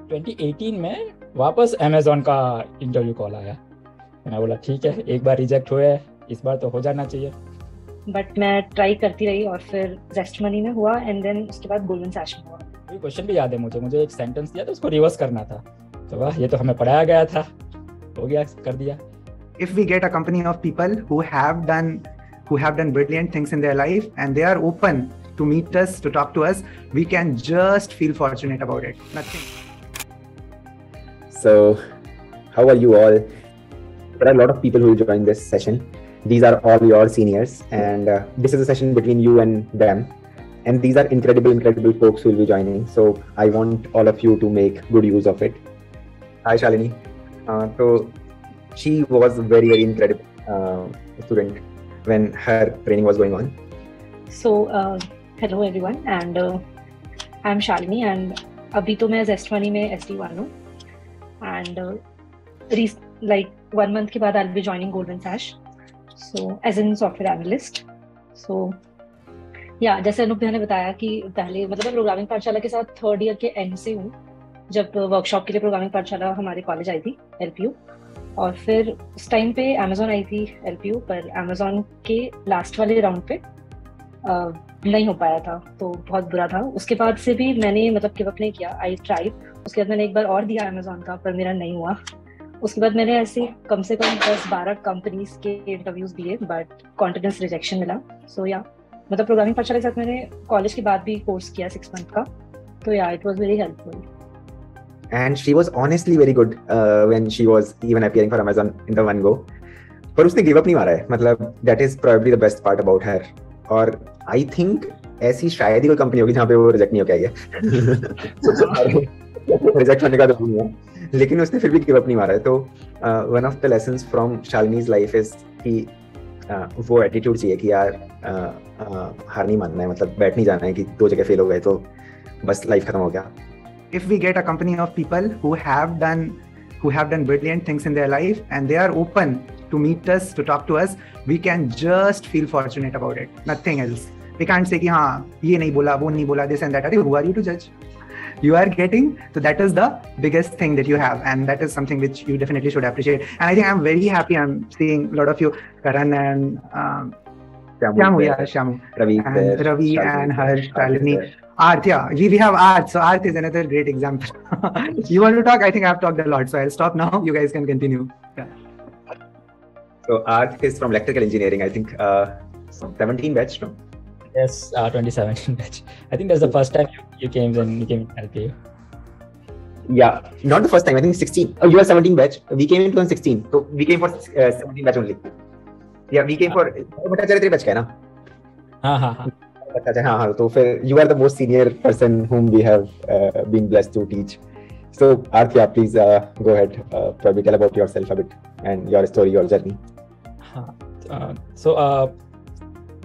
2018 में वापस अमेजोन का इंटरव्यू कॉल आया। मैंने बोला ठीक है, एक बार रिजेक्ट हुए, इस बार तो हो जाना चाहिए। बट मैं ट्राई करती रही और फिर जेस्ट मनी में हुआ एंड देन उसके बाद गोल्डन सैश में हुआ। ये क्वेश्चन भी याद है मुझे एक सेंटेंस दिया था, उसको रिवर्स करना था। तो वाह, ये तो हमें पढ़ाया गया था, हो गया, कर दिया। If we get a company of people who have done brilliant things in their life and they are open to meet us, to talk to us, we can just feel fortunate about it. Nothing. So, how are you all? There are a lot of people who will join this session. These are all your seniors, and this is a session between you and them. And these are incredible folks who will be joining. So, I want all of you to make good use of it. Hi, Shalini. So, she was very incredible student when her training was going on. So, hello everyone, and I'm Shalini, and अभी तो मैं Zest Money में SD1 हूँ, and like 1 month के बाद I'll be joining Golden Sash, so as in software analyst. So yeah, जैसे अनूप भैया ने बताया कि पहले मतलब मैं प्रोग्रामिंग पाठशाला के साथ 3rd ईयर के एंड से हूँ, जब वर्कशॉप के लिए प्रोग्रामिंग पाठशाला हमारे कॉलेज आई थी LPU, और फिर उस टाइम पे अमेजोन आई थी LPU, पर अमेजोन के लास्ट वाले राउंड पे नहीं हो पाया था, तो बहुत बुरा था। उसके बाद से भी मैंने मतलब गिव अप नहीं किया, आई ट्राइड। उसके बाद मैंने एक बार और दिया अमेजोन का, पर मेरा नहीं हुआ। उसके बाद मैंने ऐसे कम से कम 10-12 कंपनीज के इंटरव्यूज दिए, बट कॉन्टिन्यूस रिजेक्शन मिला। सो या मतलब प्रोग्रामिंग पाठशाला के साथ मैंने कॉलेज के बाद भी कोर्स किया 6 मंथ का, तो या it was very helpful. And she was honestly very good when she was even appearing for Amazon in the one go. पर उसने give up नहीं मारा है, मतलब that is probably the best part about her. और I think ऐसी शायद ही कोई कंपनी होगी जहाँ पे वो रिजेक्ट नहीं होके आई है। रिजेक्ट होने का तो नहीं है, लेकिन उसने फिर भी give up नहीं मारा है। तो one of the lessons from Shalini's life is कि वो एटीट्यूड चाहिए कि यार हार नहीं मानना है, मतलब बैठ नहीं जाना है कि 2 जगह फेल हो गए तो बस लाइफ खत्म हो गया। If we get a company of people who have done brilliant things in their life and they are open to meet us, to talk to us, we can just feel fortunate about it. Nothing else. We can't say कि हाँ ये नहीं बोला, वो नहीं बोला, this and that. Who are you to judge? You are getting, so that is the biggest thing that you have, and that is something which you definitely should appreciate. And I think I'm very happy I'm seeing a lot of you, Karan and Shyamu, Ravi and Harsh, Shalini. Arth, yeah, we have Arth. So Arth is another great example. You want to talk? I think I've talked a lot, so I'll stop now. You guys can continue. Yeah. So Arth is from electrical engineering. I think 17 batch, no? Yes, 2017 batch. I think that's the first time you came in LPU. Yeah, not the first time. I think 16. Oh, you are 17 batch. We came in 2016. So we came for 17 batch only. Yeah, we came for. Bhattacharya batch का है ना? हाँ. हाँ, तो फिर you are the most senior person whom we have been blessed to teach. So Arthya, please go ahead, probably tell about yourself a bit and your story, your journey. हाँ, so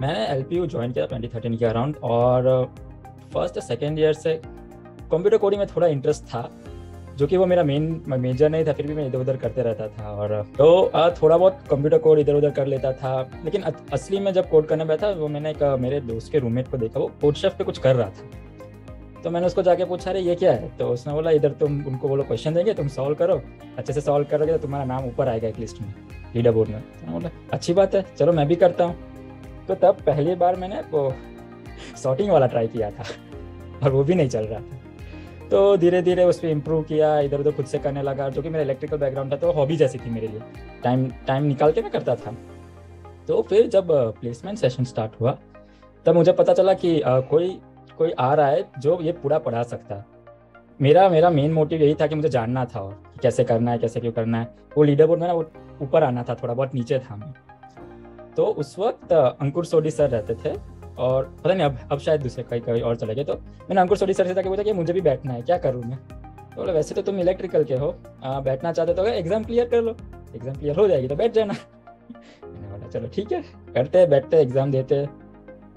मैंने LPU join किया 2013 के around, और first second year से computer coding में थोड़ा interest था, जो कि वो मेरा मेजर नहीं था, फिर भी मैं इधर उधर करते रहता था। और तो थोड़ा बहुत कंप्यूटर कोड इधर उधर कर लेता था, लेकिन असली में जब कोड करने बैठा, वो मैंने एक मेरे दोस्त के रूममेट को देखा, वो कोड शेफ पे कुछ कर रहा था। तो मैंने उसको जाके पूछा, अरे ये क्या है? तो उसने बोला, इधर तुम उनको बोलो क्वेश्चन देंगे, तुम सॉल्व करो, अच्छे से सॉल्व करोगे तो तुम्हारा नाम ऊपर आएगा एक लिस्ट में, लीडर बोर्ड में। तो बोला अच्छी बात है, चलो मैं भी करता हूँ। तो तब पहली बार मैंने वो सॉर्टिंग वाला ट्राई किया था, और वो भी नहीं चल रहा था। तो धीरे धीरे उस पर इम्प्रूव किया, इधर उधर खुद से करने लगा, जो कि मेरा इलेक्ट्रिकल बैकग्राउंड था, तो हॉबी जैसी थी मेरे लिए, टाइम निकाल के मैं करता था। तो फिर जब प्लेसमेंट सेशन स्टार्ट हुआ, तब मुझे पता चला कि कोई आ रहा है जो ये पूरा पढ़ा सकता है। मेरा मेन मोटिव यही था कि मुझे जानना था और कैसे करना है, कैसे क्यों करना है। वो लीडर बोर्ड में ना वो ऊपर आना था, थोड़ा बहुत नीचे था मैं। तो उस वक्त अंकुर सोडी सर रहते थे, और पता नहीं अब शायद दूसरे कहीं और चले गए। तो मैंने अंकुर सोडी सर से जाके पूछा कि मुझे भी बैठना है, क्या करूँ मैं? तो बोला वैसे तो तुम इलेक्ट्रिकल के हो, बैठना चाहते तो एग्जाम क्लियर कर लो, एग्जाम क्लियर हो जाएगी तो बैठ जाना। मैंने बोला चलो ठीक है, करते बैठते एग्जाम देते,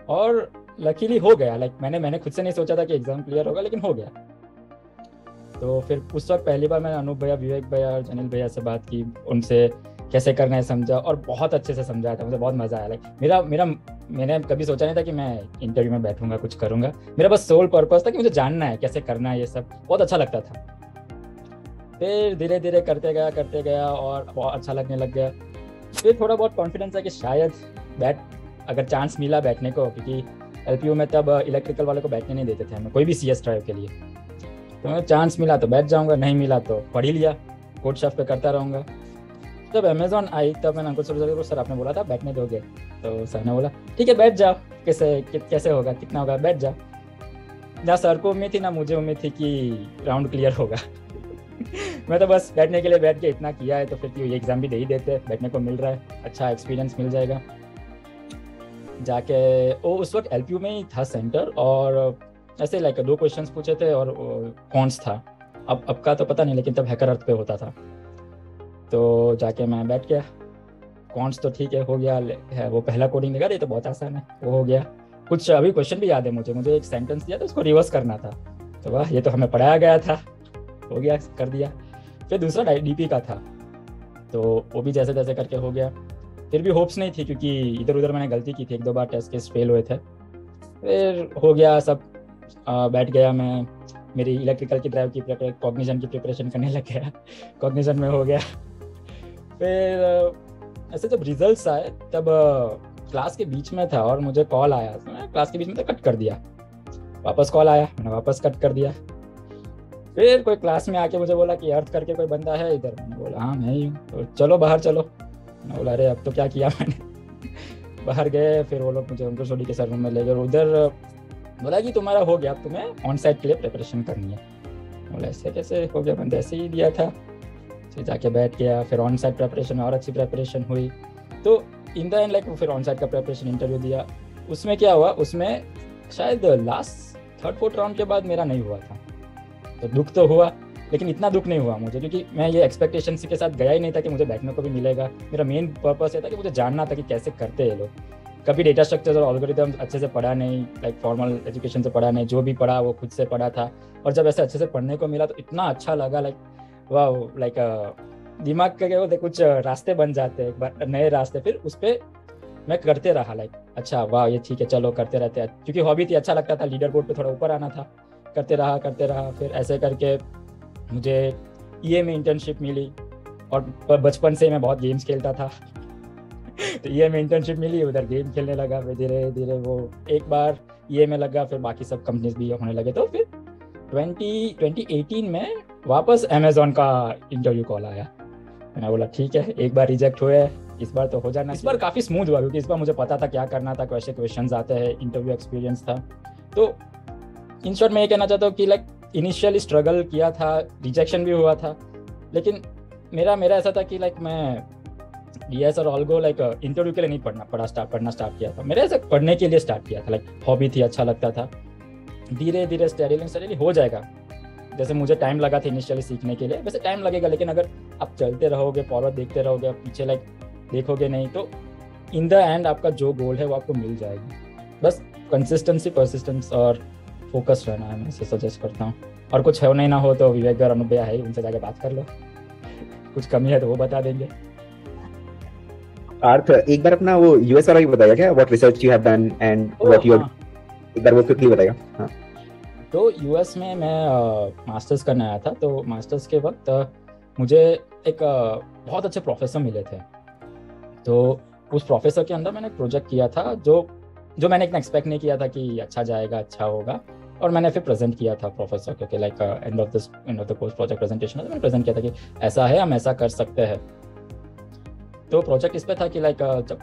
और लकीली हो गया। लाइक मैंने खुद से नहीं सोचा था कि एग्जाम क्लियर होगा, लेकिन हो गया। तो फिर उस वक्त पहली बार मैंने अनूप भैया, विवेक भैया और जनिल भैया से बात की, उनसे कैसे करना है समझा, और बहुत अच्छे से समझाया था। मुझे बहुत मजा आया। लाइक मैंने कभी सोचा नहीं था कि मैं इंटरव्यू में बैठूंगा, कुछ करूंगा। मेरा बस सोल पर्पस था कि मुझे जानना है कैसे करना है, ये सब बहुत अच्छा लगता था। फिर धीरे धीरे करते गया और बहुत अच्छा लगने लग गया। फिर थोड़ा बहुत कॉन्फिडेंस है कि शायद अगर चांस मिला बैठने को, क्योंकि LPU में तब इलेक्ट्रिकल वाले को बैठने नहीं देते थे हमें कोई भी CS ड्राइव के लिए, तो चांस मिला तो बैठ जाऊंगा, नहीं मिला तो पढ़ ही लिया, कोड शेफ पे करता रहूँगा। जब अमेजोन आई तब मैंने अंकुर सर को, सर आपने बोला था बैठने दोगे, तो सर ने बोला ठीक है बैठ जाओ, कैसे होगा, कितना होगा, बैठ जाओ। ना सर को उम्मीद थी ना मुझे उम्मीद थी कि राउंड क्लियर होगा। मैं तो बस बैठने के लिए बैठ के इतना किया है, तो फिर ये एग्जाम भी दे ही देते, बैठने को मिल रहा है, अच्छा एक्सपीरियंस मिल जाएगा। जाके वो उस वक्त LPU में ही था सेंटर, और ऐसे लाइक 2 क्वेश्चंस पूछे थे और कॉन्स था। अब का तो पता नहीं, लेकिन तब हैकर अर्थ पे होता था। तो जाके मैं बैठ गया, कॉन्स तो ठीक है हो गया है, वो पहला कोडिंग लगा ये तो बहुत आसान है, वो हो गया। कुछ अभी क्वेश्चन भी याद है मुझे एक सेंटेंस दिया था उसको रिवर्स करना था, तो वाह ये तो हमें पढ़ाया गया था, हो गया, कर दिया। फिर दूसरा DP का था, तो वो भी जैसे तैसे करके हो गया। फिर भी होप्स नहीं थी, क्योंकि इधर उधर मैंने गलती की थी, 1-2 बार टेस्ट केस फेल हुए थे। फिर हो गया सब, बैठ गया मैं, मेरी इलेक्ट्रिकल की ड्राइव की कॉग्निशन की प्रिपरेशन करने लग गया, कॉग्निशन में हो गया। फिर ऐसे जब रिजल्ट्स आए तब क्लास के बीच में था और मुझे कॉल आया, तो मैं क्लास के बीच में तो कट कर दिया, वापस कॉल आया, मैंने वापस कट कर दिया। फिर कोई क्लास में आके मुझे बोला कि अर्थ करके कोई बंदा है इधर, मैंने बोला हाँ मैं ही हूँ, तो चलो बाहर चलो। मैंने बोला अरे अब तो क्या किया मैंने। बाहर गए, फिर वो लोग मुझे अंकुर सोडी के सर रूम में ले गए, उधर बोला कि तुम्हारा हो गया, अब तुम्हें ऑन साइट के लिए प्रिपरेशन करनी है। बोला ऐसे कैसे हो गया, मैंने ऐसे ही दिया था। फिर जाके बैठ गया, फिर ऑन साइट प्रिपरेशन और अच्छी प्रिपरेशन हुई, तो इन द एंड लाइक फिर ऑन साइट का प्रिपरेशन इंटरव्यू दिया। उसमें क्या हुआ, उसमें शायद लास्ट 3rd-4th राउंड के बाद मेरा नहीं हुआ था, तो दुख तो हुआ, लेकिन इतना दुख नहीं हुआ मुझे, क्योंकि मैं ये एक्सपेक्टेशन के साथ गया ही नहीं था कि मुझे बैठने को भी मिलेगा। मेरा मेन पर्पस ये था कि मुझे जानना था कि कैसे करते हैं लोग। कभी डेटा स्ट्रक्चर और एल्गोरिथम अच्छे से पढ़ा नहीं, लाइक फॉर्मल एजुकेशन से पढ़ा नहीं, जो भी पढ़ा वो खुद से पढ़ा था। और जब ऐसे अच्छे से पढ़ने को मिला तो इतना अच्छा लगा, लाइक वाह, लाइक दिमाग के कुछ रास्ते बन जाते हैं, एक बार नए रास्ते। फिर उस पर मैं करते रहा, लाइक अच्छा वाह ये ठीक है चलो करते रहते हैं, क्योंकि हॉबी थी, अच्छा लगता था, लीडर बोर्ड पे थोड़ा ऊपर आना था, करते रहा। फिर ऐसे करके मुझे EA में इंटर्नशिप मिली, और बचपन से मैं बहुत गेम्स खेलता था। तो EA में इंटर्नशिप मिली, उधर गेम खेलने लगा, फिर धीरे धीरे वो एक बार EA में लगा, फिर बाकी सब कंपनीज भी होने लगे। तो फिर 2018 में वापस अमेजोन का इंटरव्यू कॉल आया। मैंने बोला ठीक है, एक बार रिजेक्ट हुए, इस बार तो हो जाना। इस बार काफ़ी स्मूथ हुआ, क्योंकि इस बार मुझे पता था क्या करना था, कैसे क्वेश्चंस आते हैं, इंटरव्यू एक्सपीरियंस था। तो इन शॉर्ट मैं ये कहना चाहता हूँ कि लाइक इनिशियली स्ट्रगल किया था, रिजेक्शन भी हुआ था, लेकिन मेरा ऐसा था कि लाइक मैं DS और ऑल्गो लाइक इंटरव्यू के लिए नहीं पढ़ना स्टार्ट किया था, मेरे ऐसे पढ़ने के लिए स्टार्ट किया था, लाइक हॉबी थी, अच्छा लगता था। धीरे धीरे स्टडीली हो जाएगा, जैसे मुझे टाइम लगा था इनिशियली सीखने के लिए, वैसे टाइम लगेगा, लेकिन अगर आप चलते रहोगे, फॉरवर्ड देखते रहोगे, पीछे लाइक देखोगे नहीं, तो इन द एंड आपका जो गोल है वो आपको मिल जाएगी। बस कंसिस्टेंसी, परसिस्टेंस और फोकस रहना है, मैं इसे सजेस्ट करता हूँ। और कुछ है नहीं ना हो तो विवेक और अनुपया है, उनसे जाके बात कर लो, कुछ कमी है तो वो बता देंगे। अर्थ एक बार अपना वो US वाला भी बताया क्या, what research you have done and what you, एक बार वो क्विकली बताएगा। हाँ, तो US में मैं मास्टर्स करने आया था, तो मास्टर्स के वक्त मुझे एक बहुत अच्छे प्रोफेसर मिले थे। तो उस प्रोफेसर के अंदर मैंने एक प्रोजेक्ट किया था जो मैंने इतना एक्सपेक्ट नहीं किया था कि अच्छा जाएगा, अच्छा होगा, और मैंने फिर प्रेजेंट किया था प्रोफेसर को कि like end of the course project presentation मैंने प्रेजेंट किया था कि ऐसा है, हम ऐसा कर सकते हैं। तो प्रोजेक्ट इस पे था कि लाइक जब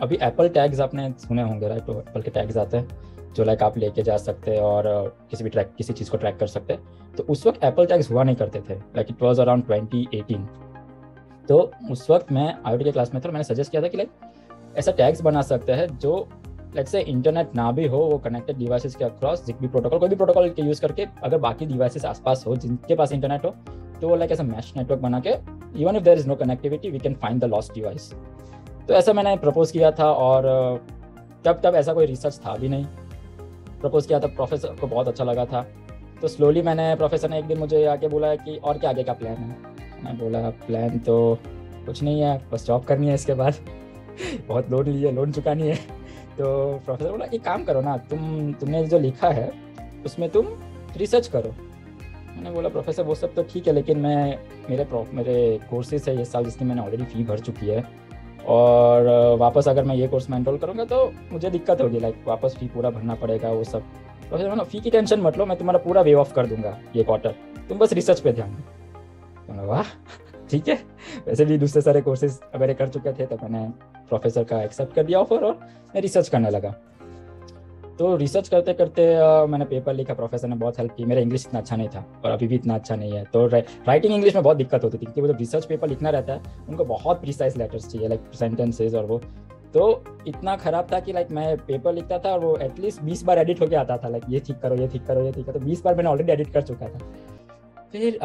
अभी एप्पल टैग्स आपने सुने होंगे, राइट? तो एप्पल के टैग्स आते हैं जो लाइक आप लेके जा सकते हैं और किसी चीज़ को ट्रैक कर सकते हैं। तो उस वक्त एप्पल टैग्स हुआ नहीं करते थे, लाइक इट वाज अराउंड 2018। तो उस वक्त मैं IoT के क्लास में था, मैंने सजेस्ट किया था कि लाइक ऐसा टैग्स बना सकते हैं जो लेट्स से इंटरनेट ना भी हो, वो कनेक्टेड डिवाइसेस के अक्रॉस ZigBee प्रोटोकॉल, कोई भी प्रोटोकॉल के यूज़ करके, अगर बाकी डिवाइसेस आसपास हो जिनके पास इंटरनेट हो, तो वो लाइक ऐसा मैश नेटवर्क बना के even if there is no connectivity we can find the lost device. तो ऐसा मैंने प्रपोज किया था, और तब ऐसा कोई रिसर्च था भी नहीं। प्रपोज किया था, प्रोफेसर को बहुत अच्छा लगा था। तो स्लोली प्रोफेसर ने एक दिन मुझे आके बोला कि और क्या आगे का प्लान है। मैं बोला प्लान तो कुछ नहीं है, बस जॉब करनी है इसके बाद बहुत लोन चुकानी है। तो प्रोफेसर बोला एक काम करो ना, तुमने जो लिखा है उसमें तुम रिसर्च करो। मैंने बोला प्रोफेसर वो सब तो ठीक है, लेकिन मैं मेरे कोर्सेज है ये साल जिसकी मैंने ऑलरेडी फ़ी भर चुकी है, और वापस अगर मैं ये कोर्स में एनरोल करूँगा तो मुझे दिक्कत होगी, लाइक वापस फ़ी पूरा भरना पड़ेगा वो सब। प्रोफेसर मैंने फ़ी की टेंशन मत लो, मैं तुम्हारा पूरा वे ऑफ कर दूंगा ये क्वार्टर, तुम बस रिसर्च पे ध्यान दो। वाह ठीक है। वैसे भी दूसरे सारे कोर्सेज मेरे कर चुके थे, तो मैंने प्रोफेसर का एक्सेप्ट कर दिया ऑफर और मैं रिसर्च करने लगा। तो रिसर्च करते करते मैंने पेपर लिखा, प्रोफेसर ने बहुत हेल्प की। मेरा इंग्लिश इतना अच्छा नहीं था और अभी भी इतना अच्छा नहीं है, तो राइटिंग इंग्लिश में बहुत दिक्कत होती थी, क्योंकि वो जब रिसर्च पेपर लिखना रहता है उनको बहुत प्रिसाइज लेटर्स चाहिए, लाइक सेंटेंसेज, और वो तो इतना खराब था कि लाइक मैं पेपर लिखता था और वो एटलीस्ट 20 बार एडिट होके आता था, लाइक ये ठीक करो, ये ठीक करो, ये ठीक करो, तो 20 बार मैंने ऑलरेडी एडिट कर चुका था। फिर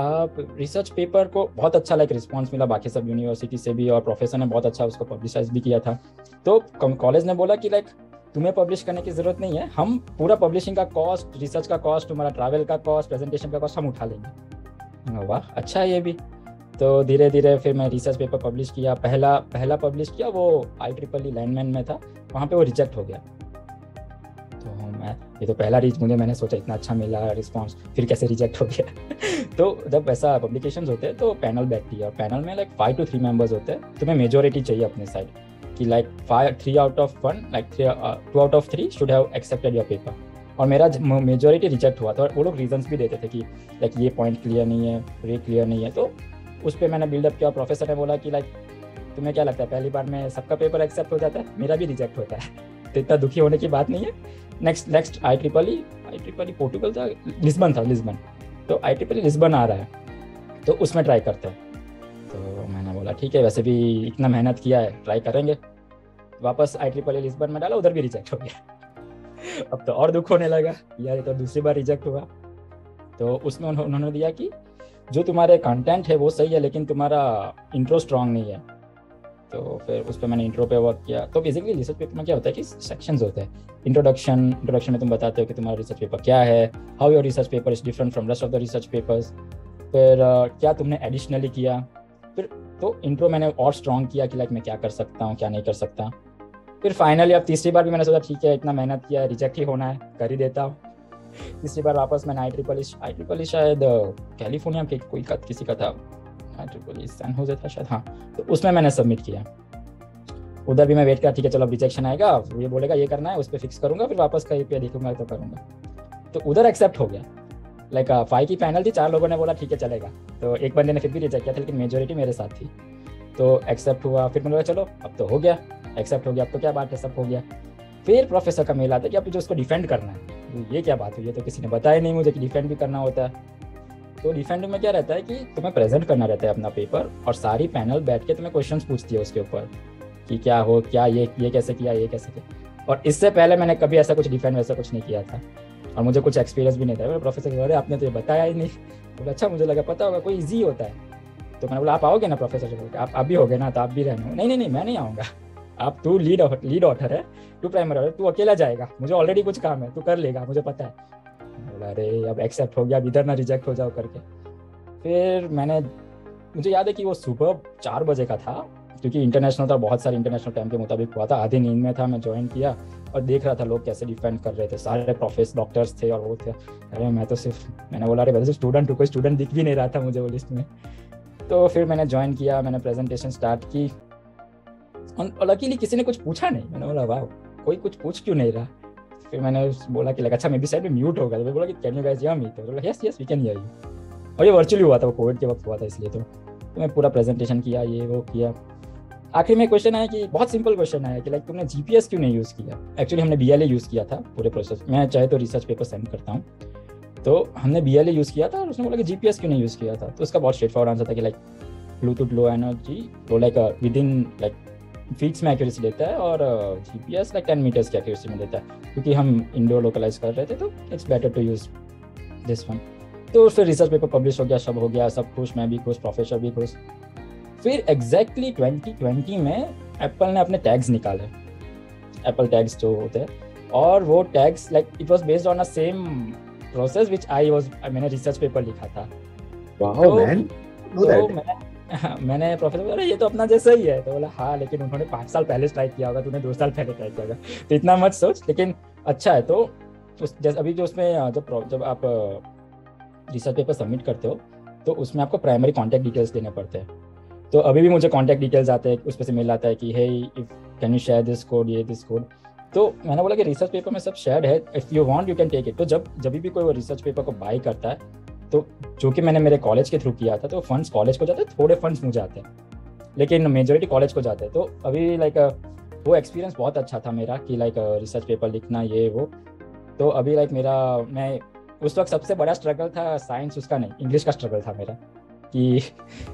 रिसर्च पेपर को बहुत अच्छा लाइक रिस्पांस मिला बाकी सब यूनिवर्सिटी से भी, और प्रोफेसर ने बहुत अच्छा उसको पब्लिसाइज भी किया था। तो कॉलेज ने बोला कि लाइक तुम्हें पब्लिश करने की जरूरत नहीं है, हम पूरा पब्लिशिंग का कॉस्ट, रिसर्च का कॉस्ट, तुम्हारा ट्रैवल का कॉस्ट, प्रेजेंटेशन का कॉस्ट हम उठा लेंगे। वाह अच्छा है ये भी। तो धीरे धीरे फिर मैं रिसर्च पेपर पब्लिश किया। पहला पब्लिश किया वो IEEE लाइनमैन में था, वहाँ पे वो रिजेक्ट हो गया। तो मैं ये तो पहला मैंने सोचा इतना अच्छा मिला रिस्पांस, फिर कैसे रिजेक्ट हो गया। तो जब ऐसा पब्लिकेशंस होते हैं तो पैनल बैठती है, और पैनल में लाइक 5 to 3 मेंबर्स होते हैं, तुम्हें मेजोरिटी चाहिए अपने साइड कि like 3 out of 1, like 2 out of 3 should have accepted your paper. और मेरा मेजोरिटी रिजेक्ट हुआ था, और वो लोग रीजंस भी देते थे कि लाइक ये पॉइंट क्लियर नहीं है, ये क्लियर नहीं है। तो उस पर मैंने बिल्डअप किया। प्रोफेसर ने बोला कि लाइक तुम्हें क्या लगता है पहली बार में सबका पेपर एक्सेप्ट हो जाता है, मेरा भी रिजेक्ट होता है, तो इतना दुखी होने की बात नहीं है। नेक्स्ट IEEE पोर्टुगल था, लिस्बन था, लिस्बन। तो IEEE लिस्बन आ रहा है, तो उसमें ट्राई करते हैं। तो मैंने बोला ठीक है, वैसे भी इतना मेहनत किया है, ट्राई करेंगे। वापस IEEE लिस्बन में डाला, उधर भी रिजेक्ट हो गया। अब तो और दुख होने लगा, यार ये तो दूसरी बार रिजेक्ट हुआ। तो उसमें उन्होंने दिया कि जो तुम्हारे कंटेंट है वो सही है, लेकिन तुम्हारा इंट्रो स्ट्रांग नहीं है। तो फिर उस पर मैंने इंट्रो पे वर्क किया। तो बेसिकली रिसर्च पेपर में क्या होता है कि सेक्शंस होते हैं। इंट्रोडक्शन में तुम बताते हो कि तुम्हारा रिसर्च पेपर क्या है, how your research paper is different from rest of the research papers, फिर क्या तुमने एडिशनली किया। फिर तो इंट्रो मैंने और स्ट्रांग किया कि लाइक मैं क्या कर सकता हूँ, क्या नहीं कर सकता। फिर फाइनली अब तीसरी बार भी मैंने सोचा ठीक है, इतना मेहनत किया है, रिजेक्ट ही होना है, कर ही देता हूँ। तीसरी बार वापस मैंने IEEE शायद कैलिफोर्निया के किसी का था, IEEE सैन होजे था शायद, हाँ। तो उसमें मैंने सबमिट किया। उधर भी मैं वेट किया, ठीक है चलो अब रिजेक्शन आएगा, ये बोलेगा ये करना है, उस पर फिक्स करूंगा, फिर वापस कहीं पे देखूंगा तो करूंगा। तो उधर एक्सेप्ट हो गया। लाइक 5 की पैनल थी, 4 लोगों ने बोला ठीक है चलेगा, तो एक बंदे ने फिर भी रिजेक्ट किया था, लेकिन मेजोरिटी मेरे साथ थी। तो एक्सेप्ट हुआ। फिर मैंने बोला चलो अब तो हो गया, एक्सेप्ट हो गया, अब तो क्या बात है, सब हो गया। फिर प्रोफेसर का मेल आता है कि अब जो उसको डिफेंड करना है। तो ये क्या बात हुई, ये तो किसी ने बताया नहीं मुझे कि डिफेंड भी करना होता है। तो डिफेंड में क्या रहता है कि तुम्हें प्रेजेंट करना रहता है अपना पेपर, और सारी पैनल बैठ के तुम्हें क्वेश्चंस पूछती है उसके ऊपर कि क्या हो, क्या ये कैसे किया, ये कैसे किया। और इससे पहले मैंने कभी ऐसा कुछ डिफेंड वैसा कुछ नहीं किया था, और मुझे कुछ एक्सपीरियंस भी नहीं था। प्रोफेसर कह रहे आपने तो ये बताया ही नहीं। बोला अच्छा मुझे लगा पता होगा, कोई ईजी होता है। तो मैंने बोला आप आओगे ना प्रोफेसर से बोल के, आप भी हो गए ना, तो आप भी रहना। नहीं मैं नहीं आऊँगा, आप तू लीड ऑथर है, तू प्राइमरी ऑथर, तू अकेला जाएगा, मुझे ऑलरेडी कुछ काम है, तू कर लेगा, मुझे पता है। बोला अरे अब एक्सेप्ट हो गया, अब इधर ना रिजेक्ट हो जाओ करके। फिर मुझे याद है कि वो सुबह 4 बजे का था, क्योंकि इंटरनेशनल था, बहुत सारे इंटरनेशनल टाइम के मुताबिक हुआ था। आधी नींद में था, मैं ज्वाइन किया और देख रहा था लोग कैसे डिफेंड कर रहे थे, सारे प्रोफेसर डॉक्टर्स थे और वो थे। अरे मैं तो सिर्फ, मैंने बोला अरे वैसे स्टूडेंट हूँ, कोई स्टूडेंट दिख भी नहीं रहा था मुझे वो लिस्ट में। तो फिर मैंने ज्वाइन किया, मैंने प्रेजेंटेशन स्टार्ट की, और लकीली किसी ने कुछ पूछा नहीं। मैंने बोला वाह, कोई कुछ पूछ क्यों नहीं रहा। फिर मैंने बोला कि अच्छा मे बी साइड में म्यूट होगा, तो बोला कि can you guys hear me, तो बोला yes we can hear you. और ये वर्चुअली हुआ था, वो कोविड के वक्त हुआ था, इसलिए तो मैं पूरा प्रेजेंटेशन किया, ये वो किया। आखिर में क्वेश्चन आया कि बहुत सिंपल क्वेश्चन आया कि लाइक तुमने GPS क्यों नहीं यूज़ किया। एक्चुअली हमने BLA यूज़ किया था पूरे प्रोसेस। मैं चाहे तो रिसर्च पेपर सेंड करता हूँ, तो हमने BLA यूज़ किया था, और उसने बोला कि GPS क्यों नहीं यूज़ किया था। तो उसका बहुत स्ट्रेट फॉरवर्ड आंसर था कि लाइक ब्लूटूथ लो एनर्जी, वो like within like feets में एक्यूरेसी देता है, और GPS लाइक 10 मीटर्स की एक्यूरेसी में देता है, क्योंकि हम इंडोर लोकलाइज कर रहे थे, तो it's better to use this one. तो फिर रिसर्च पेपर पब्लिश हो गया, सब हो गया, सब खुश, मैं भी खुश, प्रोफेसर भी खुश। फिर एग्जैक्टली 2020 में एप्पल ने अपने टैग्स निकाले, एप्पल टैग्स जो होते हैं, और वो tags like it was based on a same process which मैंने रिसर्च पेपर लिखा था। वाओ मैन, मैंने प्रोफेसर बोला ये तो अपना जैसा ही है। तो बोला हाँ, लेकिन उन्होंने 5 साल पहले ट्राई किया होगा, तूने 2 साल पहले ट्राई किया होगा, तो इतना मत सोच, लेकिन अच्छा है। तो जैसे अभी जो उसमें जब आप रिसर्च पेपर सबमिट करते हो तो उसमें आपको प्राइमरी कॉन्टैक्ट डिटेल्स देने पड़ते हैं। तो अभी भी मुझे कॉन्टैक्ट डिटेल्स आते हैं, उस पर से मेल आता है कि hey if can you share this code, ये दिस कोड। तो मैंने बोला कि रिसर्च पेपर में सब शेयर्ड है, if you want you can take it. तो जब भी कोई वो रिसर्च पेपर को बाई करता है तो जो कि मैंने मेरे कॉलेज के थ्रू किया था, तो फंड्स कॉलेज को जाते हैं, थोड़े फंड्स मुझे आते हैं, लेकिन मेजोरिटी कॉलेज को जाते हैं। तो अभी लाइक वो एक्सपीरियंस बहुत अच्छा था मेरा कि लाइक रिसर्च पेपर लिखना ये वो। तो अभी लाइक मैं उस वक्त सबसे बड़ा स्ट्रगल था साइंस, उसका नहीं, इंग्लिश का स्ट्रगल था मेरा कि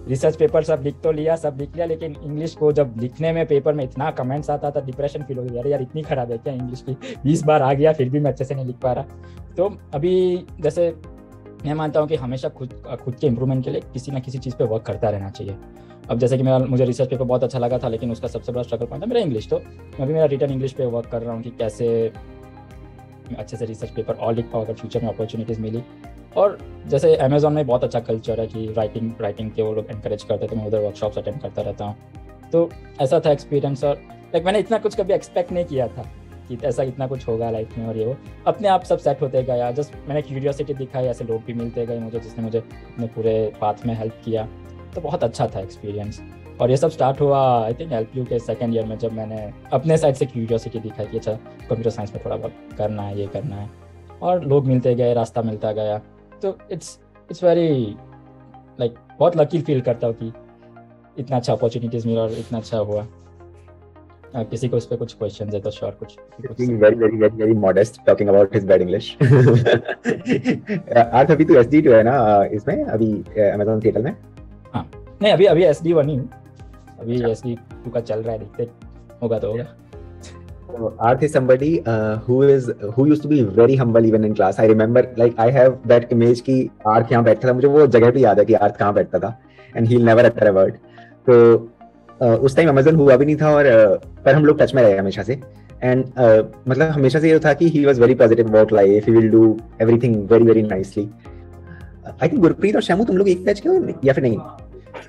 रिसर्च पेपर सब लिख तो लिया, सब लिख लिया, लेकिन इंग्लिश को जब लिखने में पेपर में इतना कमेंट्स आता था, डिप्रेशन फील हो गया, यार इतनी खराब है क्या इंग्लिश की, 20 बार आ गया फिर भी मैं अच्छे से नहीं लिख पा रहा। तो अभी जैसे मैं मानता हूँ कि हमेशा खुद के इम्प्रूवमेंट के लिए किसी ना किसी चीज़ पे वर्क करता रहना चाहिए। अब जैसे कि मुझे रिसर्च पेपर बहुत अच्छा लगा था, लेकिन उसका सबसे बड़ा स्ट्रगल पॉइंट था मेरा इंग्लिश। तो मैं भी मेरा रिटर्न इंग्लिश पे वर्क कर रहा हूँ कि कैसे अच्छे से रिसर्च पेपर और लिख पाओ अगर फ्यूचर में अपॉर्चुनिटीज़ मिली। और जैसे अमेजोन में बहुत अच्छा कल्चर है कि राइटिंग के वो लोग एनकरेज करते, तो मैं उधर वर्कशॉप्स अटेंड करता रहता हूँ। तो ऐसा था एक्सपीरियंस। और लाइक मैंने इतना कुछ कभी एक्सपेक्ट नहीं किया था कि ऐसा इतना कुछ होगा लाइफ में, और ये वो अपने आप सब सेट होते गया। जस्ट मैंने क्यूरियोसिटी दिखाई, ऐसे लोग भी मिलते गए मुझे जिसने मुझे अपने पूरे पाथ में हेल्प किया। तो बहुत अच्छा था एक्सपीरियंस। और ये सब स्टार्ट हुआ आई थिंक LPU के सेकेंड ईयर में, जब मैंने अपने साइड से क्यूरियोसिटी दिखाई कि अच्छा कंप्यूटर साइंस में थोड़ा बहुत करना है, ये करना है, और लोग मिलते गए, रास्ता मिलता गया। तो इट्स वेरी लाइक बहुत लकी फील करता हूँ कि इतना अच्छा अपॉर्चुनिटीज़ मिला और इतना अच्छा हुआ। किसी को इस पे कुछ क्वेश्चंस है तो श्योर कुछ very modest talking about his bad English. आज अभी तो SD2 है ना इसमें, अभी Amazon Seattle में? हाँ नहीं, अभी SD1 ही हूँ, अभी SD2 का चल रहा है, देखते होगा तो होगा। Arth is somebody who used to be very humble even in class. I remember like I have that image कि Arth यहाँ बैठता था, मुझे वो जगह भी याद है कि Arth कहाँ बैठता था, and he'll never utter a word. तो उस टाइम अमेजन हुआ भी नहीं था, और पर हम लोग टच में रहे हमेशा से। एंड मतलब हमेशा से ये था कि he was very positive about life, he will do everything very very nicely. I think Gurpreet और श्यामू तुम लोग एक बैच के हो या फिर नहीं?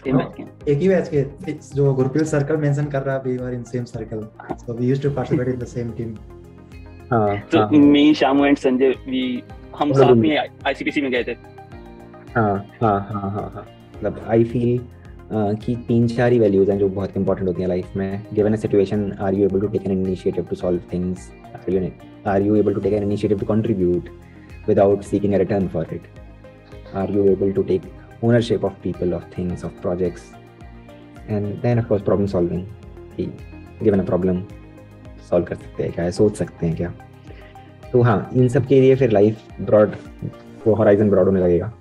एक ही बैच के। जो गुरप्रीत सर्कल मेंशन कर रहा है, we were in same circle, so we used to participate in the same team. हां, तो मी, श्यामू एंड संजय हम साथ में ICPC में गए थे। हां, मतलब आई फील कि 3-4 ही वैल्यूज हैं जो बहुत इंपॉर्टेंट होती हैं लाइफ में। Given a situation, are you able to take an initiative to solve things? Are you able to take an initiative to contribute without seeking a return for it? Are you able to take ownership of people, of things, of projects? And then of course problem solving, कि given a problem solve कर सकते हैं क्या, सोच सकते हैं क्या। तो हाँ, इन सब के लिए फिर लाइफ ब्रॉड, वो हॉराइजन ब्रॉड होने लगेगा।